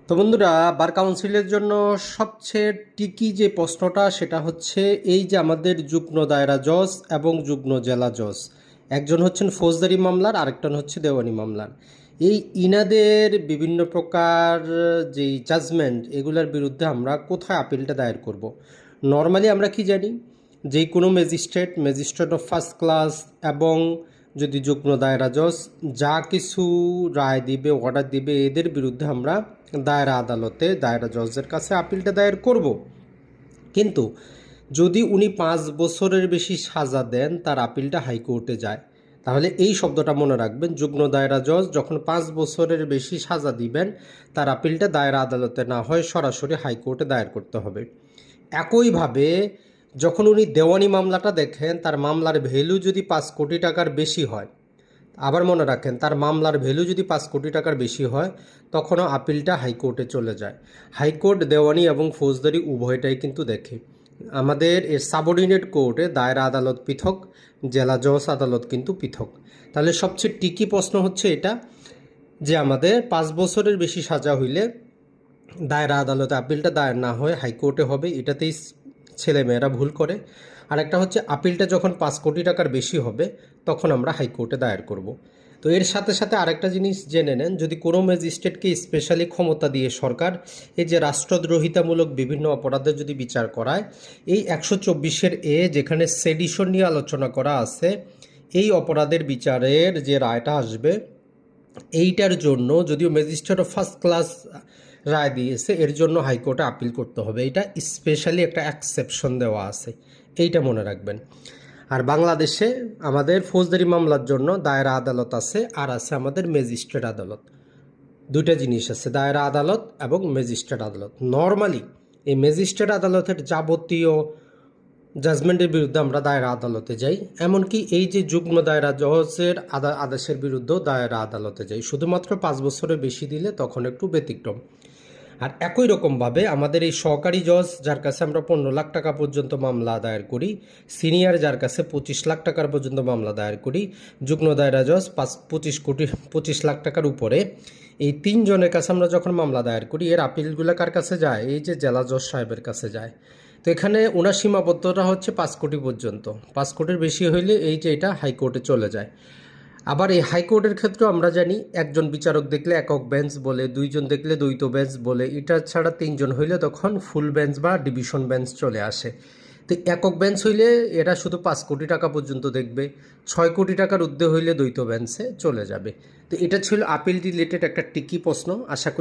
তো বন্ধুরা, বার কাউন্সিলের জন্য সবচেয়ে টিকি যে প্রশ্নটা সেটা হচ্ছে এই যে আমাদের যুগ্ম দায়রা জজ এবং যুগ্ম জেলা জজ, একজন হচ্ছেন ফৌজদারি মামলার, আরেকজন হচ্ছে দেওয়ানি মামলার। এই ইনাদের বিভিন্ন প্রকার যেই জাজমেন্ট, এগুলোর বিরুদ্ধে আমরা কোথায় আপিলটা দায়ের করব। নর্মালি আমরা কি জানি, যে কোনো ম্যাজিস্ট্রেট অফ ফার্স্ট ক্লাস এবং যদি যুগ্ম দায়রা জজ যা কিছু রায় দিবে, অর্ডার দিবে, এদের বিরুদ্ধে আমরা দায়রা আদালতে দায়রা জজের কাছে আপিলটা দায়ের করব। কিন্তু যদি উনি 5 বছরের বেশি সাজা দেন, তার আপিলটা হাইকোর্টে যায়। তাহলে এই শব্দটা মনে রাখবেন, যুগ্ম দায়রা জজ যখন 5 বছরের বেশি সাজা দিবেন, তার আপিলটা দায়রা আদালতে না হয় সরাসরি হাইকোর্টে দায়ের করতে হবে। একইভাবে যখন উনি দেওয়ানি মামলাটা দেখেন, তার মামলার ভ্যালু যদি 5 কোটি টাকার বেশি হয়, আবার মনে রাখেন তার মামলার ভ্যালু যদি 5 কোটি টাকার বেশি হয়, তখনও আপিলটা হাইকোর্টে চলে যায়। হাইকোর্ট দেওয়ানি এবং ফৌজদারি উভয়টাই কিন্তু দেখে। আমাদের এর সাবঅর্ডিনেট কোর্টে দায়রা আদালত পৃথক, জেলা জজ আদালত কিন্তু পৃথক। তাহলে সবচেয়ে টিকি প্রশ্ন হচ্ছে এটা, যে আমাদের 5 বছরের বেশি সাজা হইলে দায়রা আদালতে আপিলটা দায়ের না হয়ে হাইকোর্টে হবে। এটাতেই ছেলেমেয়েরা ভুল করে। আরেকটা হচ্ছে আপিলটা যখন 5 কোটি টাকার বেশি হবে, তখন আমরা হাইকোর্টে দায়ের করব। তো এর সাথে সাথে আরেকটা জিনিস জেনে নেন, যদি কোনো ম্যাজিস্ট্রেটকে স্পেশালি ক্ষমতা দিয়ে সরকার এই যে রাষ্ট্রদ্রোহিতামূলক বিভিন্ন অপরাধের যদি বিচার করায়, এই 124-এর যেখানে সেডিশন নিয়ে আলোচনা করা আছে, এই অপরাধের বিচারের যে রায়টা আসবে, এইটার জন্য যদিও ম্যাজিস্ট্রেট অফ ফার্স্ট ক্লাস রায় দিয়েছে, এর জন্য হাইকোর্টে আপিল করতে হবে। এটা স্পেশালি একটা এক্সেপশন দেওয়া আছে, এইটা মনে রাখবেন। আর বাংলাদেশে আমাদের ফৌজদারি মামলার জন্য দায়রা আদালত আছে, আর আছে আমাদের ম্যাজিস্ট্রেট আদালত। দুইটা জিনিস আছে, দায়রা আদালত এবং ম্যাজিস্ট্রেট আদালত। নর্মালি এই ম্যাজিস্ট্রেট আদালতের যাবতীয় জাজমেন্টের বিরুদ্ধে আমরা দায়রা আদালতে যাই। এমনকি এই যে যুগ্ম দায়রা জজের আদেশের বিরুদ্ধেও দায়রা আদালতে যাই। শুধুমাত্র 5 বছরের বেশি দিলে তখন একটু ব্যতিক্রম। আর একই রকমভাবে আমাদের এই সহকারী জজ, যার কাছে আমরা 15 লাখ টাকা পর্যন্ত মামলা দায়ের করি, সিনিয়র যার কাছে 25 লাখ টাকার পর্যন্ত মামলা দায়ের করি, যুগ্ম দায়রা জজ 25 লাখ টাকার উপরে, এই 3 জনের কাছে আমরা যখন মামলা দায়ের করি, এর আপিলগুলো কার কাছে যায়? এই যে জেলা জজ সাহেবের কাছে যায়। তো এখানে ওনার সীমাবদ্ধতা হচ্ছে 5 কোটি পর্যন্ত। 5 কোটির বেশি হইলে এই যে এটা হাইকোর্টে চলে যায়। আবার এই হাইকোর্টের ক্ষেত্রেও আমরা জানি, একজন বিচারক দেখলে একক বেঞ্চ বলে, 2 জন দেখলে দ্বৈত বেঞ্চ বলে, এটা ছাড়া 3 জন হইলে তখন ফুল বেঞ্চ বা ডিভিশন বেঞ্চ চলে আসে। তো একক বেঞ্চ হইলে এরা শুধু 5 কোটি টাকা পর্যন্ত দেখবে, 6 কোটি টাকার ঊর্ধ্বে হইলে দ্বৈত বেঞ্চে চলে যাবে। তো এটা ছিল আপিল রিলেটেড একটা টিকি প্রশ্ন। আশা করি